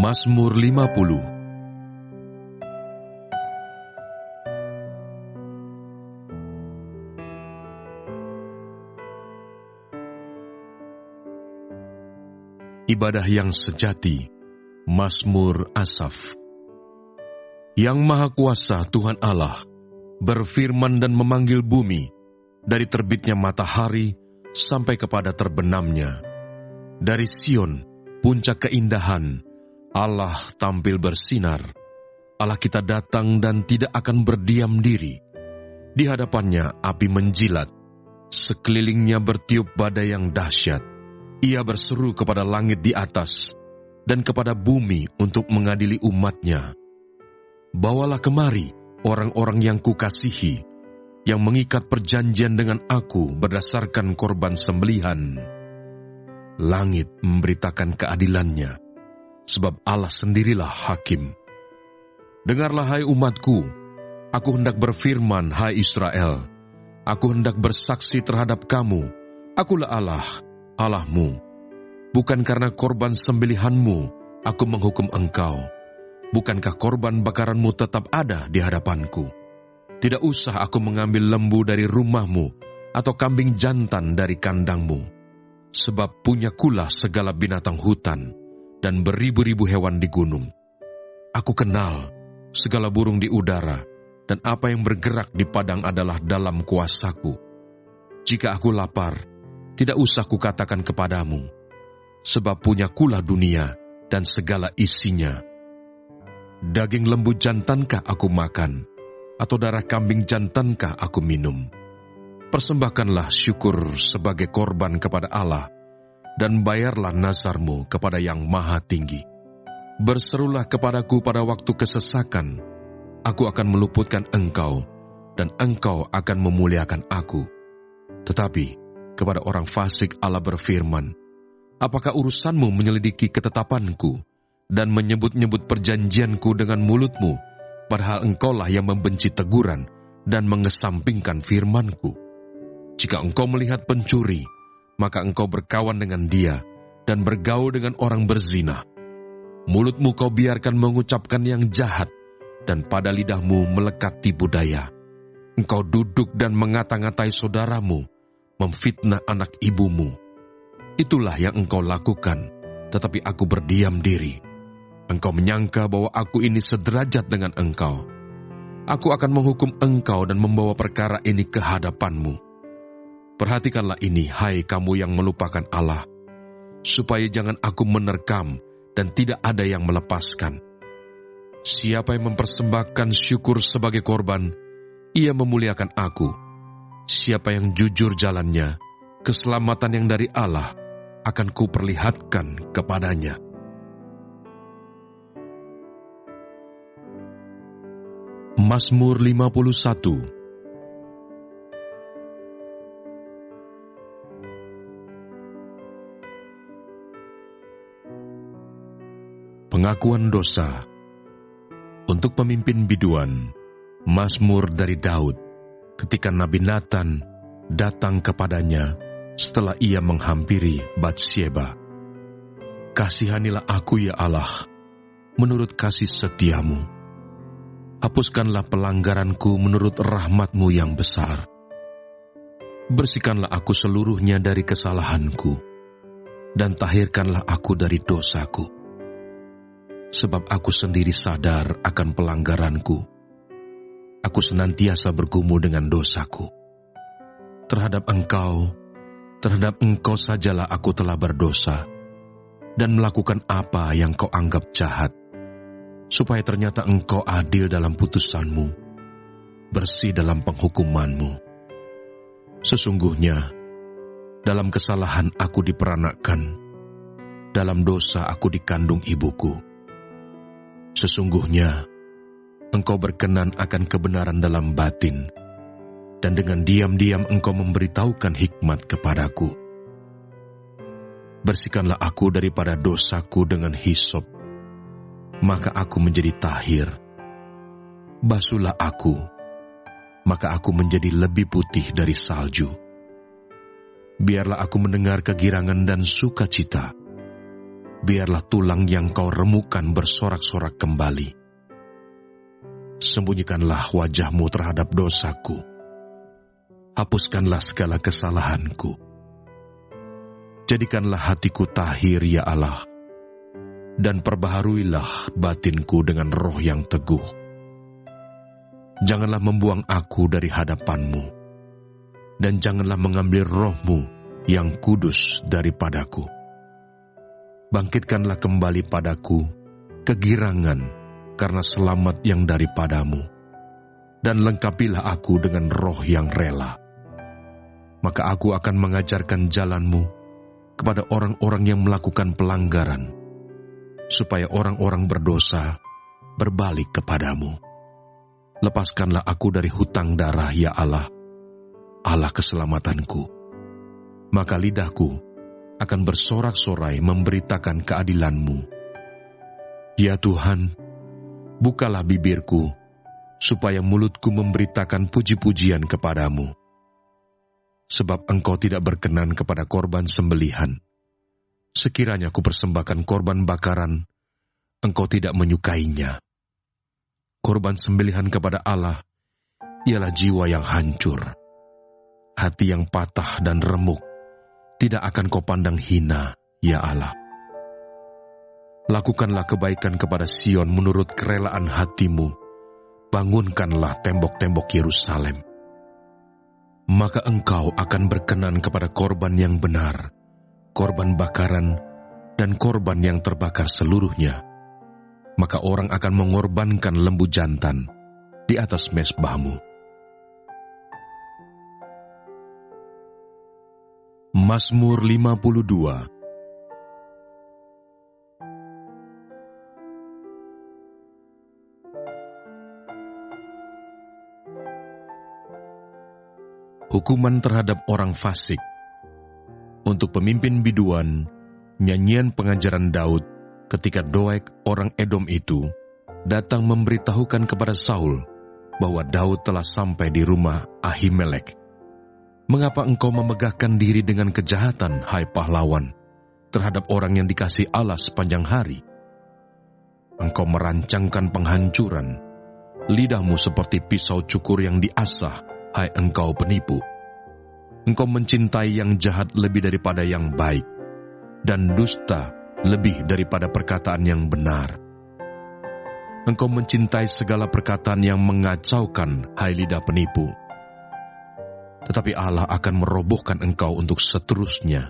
Mazmur 50. Ibadah yang sejati, Mazmur Asaf. Yang Maha Kuasa Tuhan Allah berfirman dan memanggil bumi dari terbitnya matahari sampai kepada terbenamnya. Dari Sion, puncak keindahan, Allah tampil bersinar. Allah kita datang dan tidak akan berdiam diri. Di hadapannya api menjilat, sekelilingnya bertiup badai yang dahsyat. Ia berseru kepada langit di atas dan kepada bumi untuk mengadili umatnya. Bawalah kemari orang-orang yang kukasihi, yang mengikat perjanjian dengan aku berdasarkan korban sembelihan. Langit memberitakan keadilannya, sebab Allah sendirilah hakim. Dengarlah hai umatku, aku hendak berfirman hai Israel, aku hendak bersaksi terhadap kamu, akulah Allah, Allahmu. Bukan karena korban sembelihanmu aku menghukum engkau. Bukankah korban bakaranmu tetap ada di hadapanku? Tidak usah aku mengambil lembu dari rumahmu atau kambing jantan dari kandangmu. Sebab punyakulah segala binatang hutan dan beribu-ribu hewan di gunung. Aku kenal segala burung di udara, dan apa yang bergerak di padang adalah dalam kuasaku. Jika aku lapar, tidak usah kukatakan kepadamu, sebab punyakulah dunia dan segala isinya. Daging lembu jantankah aku makan, atau darah kambing jantankah aku minum? Persembahkanlah syukur sebagai korban kepada Allah, dan bayarlah nazarmu kepada Yang Maha Tinggi. Berserulah kepadaku pada waktu kesesakan, aku akan meluputkan engkau, dan engkau akan memuliakan aku. Tetapi kepada orang fasik Allah berfirman, apakah urusanmu menyelidiki ketetapanku, dan menyebut-nyebut perjanjianku dengan mulutmu, padahal engkaulah yang membenci teguran, dan mengesampingkan firmanku. Jika engkau melihat pencuri, maka engkau berkawan dengan dia, dan bergaul dengan orang berzina. Mulutmu kau biarkan mengucapkan yang jahat, dan pada lidahmu melekat tipu daya. Engkau duduk dan mengata-ngatai saudaramu, memfitnah anak ibumu. Itulah yang engkau lakukan, tetapi aku berdiam diri. Engkau menyangka bahwa aku ini sederajat dengan engkau. Aku akan menghukum engkau dan membawa perkara ini ke hadapanmu. Perhatikanlah ini, hai kamu yang melupakan Allah, supaya jangan aku menerkam dan tidak ada yang melepaskan. Siapa yang mempersembahkan syukur sebagai korban, ia memuliakan aku. Siapa yang jujur jalannya, keselamatan yang dari Allah akan kuperlihatkan kepadanya. Mazmur 51. Pengakuan dosa. Untuk pemimpin biduan, Mazmur dari Daud, ketika Nabi Natan datang kepadanya setelah ia menghampiri Batsyeba. Kasihanilah aku ya Allah, menurut kasih setiamu. Hapuskanlah pelanggaranku menurut rahmat-Mu yang besar. Bersihkanlah aku seluruhnya dari kesalahanku, dan tahirkanlah aku dari dosaku. Sebab aku sendiri sadar akan pelanggaranku. Aku senantiasa bergumul dengan dosaku. Terhadap engkau sajalah aku telah berdosa, dan melakukan apa yang kau anggap jahat, supaya ternyata engkau adil dalam putusanmu, bersih dalam penghukumanmu. Sesungguhnya, dalam kesalahan aku diperanakkan, dalam dosa aku dikandung ibuku. Sesungguhnya, engkau berkenan akan kebenaran dalam batin, dan dengan diam-diam engkau memberitahukan hikmat kepadaku. Bersihkanlah aku daripada dosaku dengan hisop, maka aku menjadi tahir. Basuhlah aku, maka aku menjadi lebih putih dari salju. Biarlah aku mendengar kegirangan dan sukacita. biarlah tulang yang kau remukan bersorak-sorak kembali. Sembunyikanlah wajahmu terhadap dosaku. Hapuskanlah segala kesalahanku. Jadikanlah hatiku tahir, ya Allah, dan perbaharuilah batinku dengan roh yang teguh. Janganlah membuang aku dari hadapan-Mu, dan janganlah mengambil roh-Mu yang kudus daripadaku. Bangkitkanlah kembali padaku kegirangan karena selamat yang daripadamu, dan lengkapilah aku dengan roh yang rela. Maka aku akan mengajarkan jalan-Mu kepada orang-orang yang melakukan pelanggaran, supaya orang-orang berdosa berbalik kepadamu. Lepaskanlah aku dari hutang darah, ya Allah, Allah keselamatanku. Maka lidahku akan bersorak-sorai memberitakan keadilan-Mu. Ya Tuhan, bukalah bibirku, supaya mulutku memberitakan puji-pujian kepadamu. Sebab Engkau tidak berkenan kepada korban sembelihan. Sekiranya ku persembahkan korban bakaran, Engkau tidak menyukainya. Korban sembelihan kepada Allah ialah jiwa yang hancur. Hati yang patah dan remuk tidak akan kau pandang hina, ya Allah. Lakukanlah kebaikan kepada Sion menurut kerelaan hati-Mu. Bangunkanlah tembok-tembok Yerusalem. Maka Engkau akan berkenan kepada korban yang benar, korban bakaran, dan korban yang terbakar seluruhnya. Maka orang akan mengorbankan lembu jantan di atas mezbah-Mu. Mazmur 52. Hukuman terhadap orang fasik. Untuk pemimpin biduan, nyanyian pengajaran Daud ketika Doeg orang Edom itu datang memberitahukan kepada Saul bahwa Daud telah sampai di rumah Ahimelek. Mengapa engkau memegahkan diri dengan kejahatan, hai pahlawan, terhadap orang yang dikasihi Allah sepanjang hari? Engkau merancangkan penghancuran, lidahmu seperti pisau cukur yang diasah, hai engkau penipu. Engkau mencintai yang jahat lebih daripada yang baik, dan dusta lebih daripada perkataan yang benar. Engkau mencintai segala perkataan yang mengacaukan, hai lidah penipu. Tetapi Allah akan merobohkan engkau untuk seterusnya.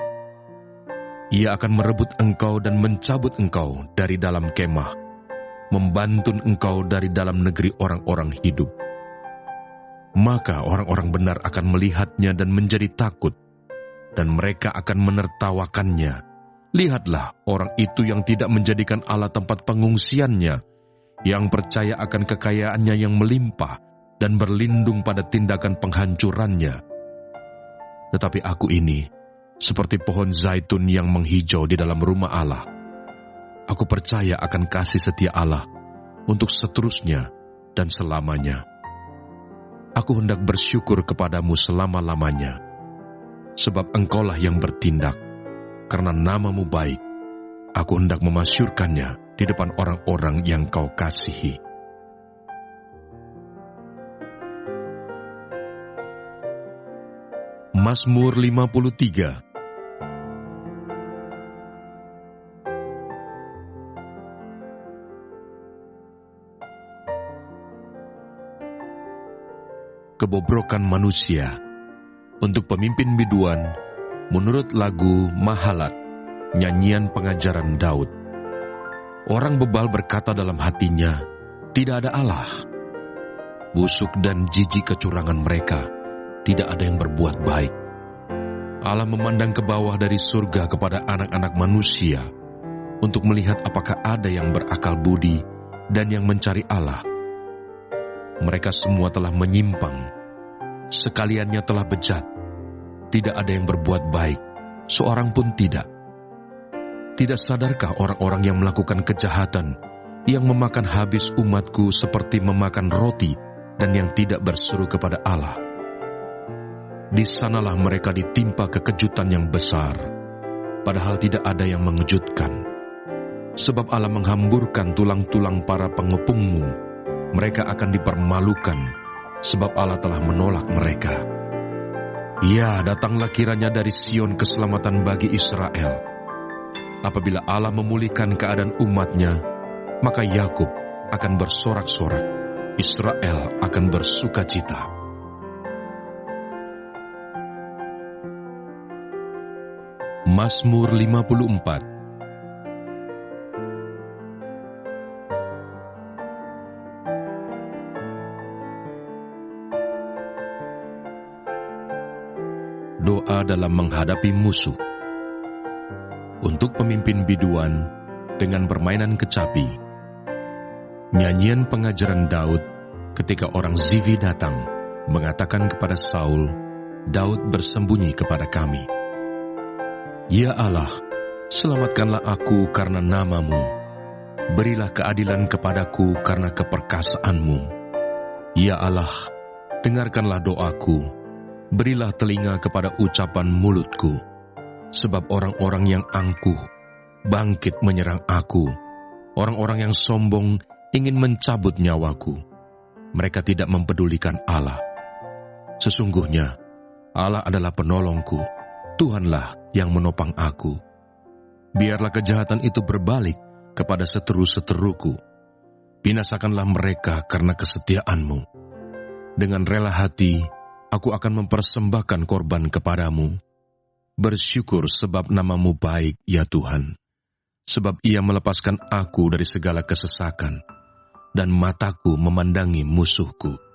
Ia akan merebut engkau dan mencabut engkau dari dalam kemah, membantun engkau dari dalam negeri orang-orang hidup. Maka orang-orang benar akan melihatnya dan menjadi takut, dan mereka akan menertawakannya. Lihatlah orang itu yang tidak menjadikan Allah tempat pengungsiannya, yang percaya akan kekayaannya yang melimpah, dan berlindung pada tindakan penghancurannya. Tetapi aku ini, seperti pohon zaitun yang menghijau di dalam rumah Allah. Aku percaya akan kasih setia Allah untuk seterusnya dan selamanya. Aku hendak bersyukur kepadamu selama-lamanya, sebab engkaulah yang bertindak. Karena namamu baik, aku hendak memasyurkannya di depan orang-orang yang kau kasihi. Mazmur 53. Kebobrokan manusia. Untuk pemimpin biduan, menurut lagu Mahalat, nyanyian pengajaran Daud. Orang bebal berkata dalam hatinya, tidak ada Allah. Busuk dan jijik kecurangan mereka, tidak ada yang berbuat baik. Allah memandang ke bawah dari surga kepada anak-anak manusia, untuk melihat apakah ada yang berakal budi dan yang mencari Allah. Mereka semua telah menyimpang, sekaliannya telah bejat. Tidak ada yang berbuat baik, seorang pun tidak. Tidak sadarkah orang-orang yang melakukan kejahatan, yang memakan habis umatku seperti memakan roti, dan yang tidak berseru kepada Allah? Di sanalah mereka ditimpa kekejutan yang besar, padahal tidak ada yang mengejutkan. Sebab Allah menghamburkan tulang-tulang para pengepungmu. Mereka akan dipermalukan, sebab Allah telah menolak mereka. Ya, datanglah kiranya dari Sion keselamatan bagi Israel. Apabila Allah memulihkan keadaan umatnya, maka Yakub akan bersorak-sorak, Israel akan bersukacita. Mazmur 54. Doa dalam menghadapi musuh. Untuk pemimpin biduan dengan permainan kecapi. Nyanyian pengajaran Daud ketika orang Zivi datang mengatakan kepada Saul, Daud bersembunyi kepada kami. Ya Allah, selamatkanlah aku karena nama-Mu. Berilah keadilan kepadaku karena keperkasaanmu. Ya Allah, dengarkanlah doaku. Berilah telinga kepada ucapan mulutku, sebab orang-orang yang angkuh bangkit menyerang aku. Orang-orang yang sombong ingin mencabut nyawaku. Mereka tidak mempedulikan Allah. Sesungguhnya, Allah adalah penolongku, Tuhanlah yang menopang aku. Biarlah kejahatan itu berbalik kepada seteru-seteruku. Binasakanlah mereka karena kesetiaan-Mu. Dengan rela hati, aku akan mempersembahkan korban kepadamu. Bersyukur sebab nama-Mu baik, ya Tuhan. Sebab Ia melepaskan aku dari segala kesesakan, dan mataku memandangi musuhku.